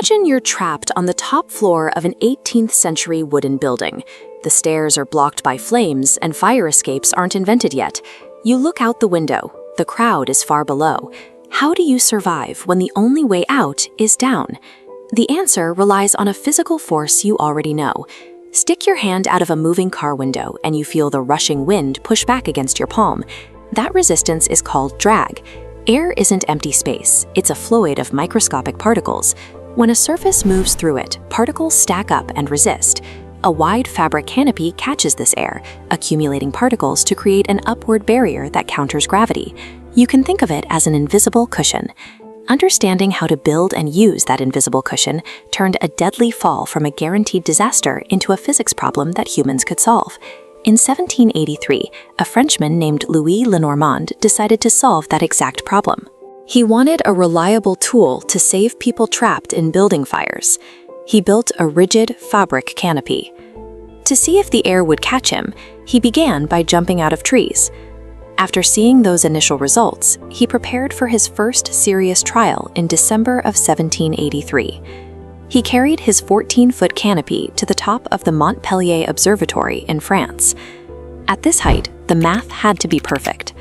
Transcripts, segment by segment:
Imagine you're trapped on the top floor of an 18th century wooden building. The stairs are blocked by flames and fire escapes aren't invented yet. You look out the window. The crowd is far below. How do you survive when the only way out is down? The answer relies on a physical force you already know. Stick your hand out of a moving car window and you feel the rushing wind push back against your palm. That resistance is called drag. Air isn't empty space, it's a fluid of microscopic particles. When a surface moves through it, particles stack up and resist. A wide fabric canopy catches this air, accumulating particles to create an upward barrier that counters gravity. You can think of it as an invisible cushion. Understanding how to build and use that invisible cushion turned a deadly fall from a guaranteed disaster into a physics problem that humans could solve. In 1783, a Frenchman named Louis Lenormand decided to solve that exact problem. He wanted a reliable tool to save people trapped in building fires. He built a rigid fabric canopy. To see if the air would catch him, he began by jumping out of trees. After seeing those initial results, he prepared for his first serious trial in December of 1783. He carried his 14-foot canopy to the top of the Montpellier Observatory in France. At this height, the math had to be perfect.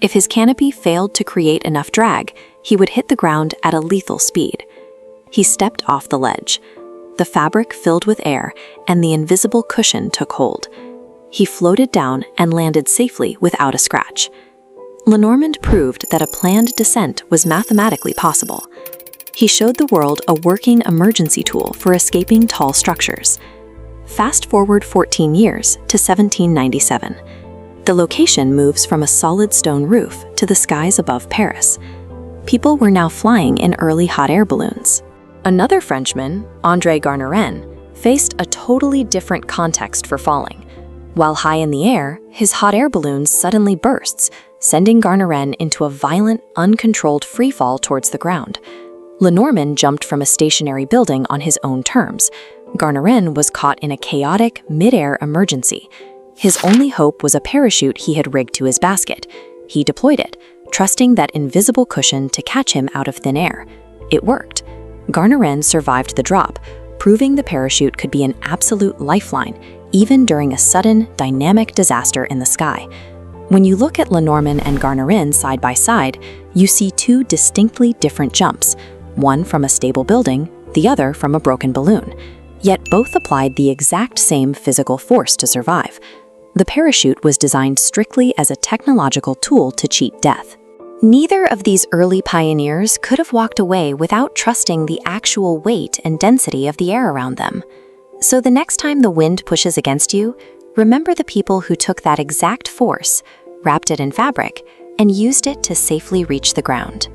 If his canopy failed to create enough drag, he would hit the ground at a lethal speed. He stepped off the ledge. The fabric filled with air, and the invisible cushion took hold. He floated down and landed safely without a scratch. Lenormand proved that a planned descent was mathematically possible. He showed the world a working emergency tool for escaping tall structures. Fast forward 14 years to 1797. The location moves from a solid stone roof to the skies above Paris. People were now flying in early hot air balloons. Another Frenchman, André Garnerin, faced a totally different context for falling. While high in the air, his hot air balloon suddenly bursts, sending Garnerin into a violent, uncontrolled freefall towards the ground. Lenormand jumped from a stationary building on his own terms. Garnerin was caught in a chaotic, mid-air emergency. His only hope was a parachute he had rigged to his basket. He deployed it, trusting that invisible cushion to catch him out of thin air. It worked. Garnerin survived the drop, proving the parachute could be an absolute lifeline, even during a sudden, dynamic disaster in the sky. When you look at Lenormand and Garnerin side by side, you see two distinctly different jumps, one from a stable building, the other from a broken balloon. Yet both applied the exact same physical force to survive. The parachute was designed strictly as a technological tool to cheat death. Neither of these early pioneers could have walked away without trusting the actual weight and density of the air around them. So the next time the wind pushes against you, remember the people who took that exact force, wrapped it in fabric, and used it to safely reach the ground.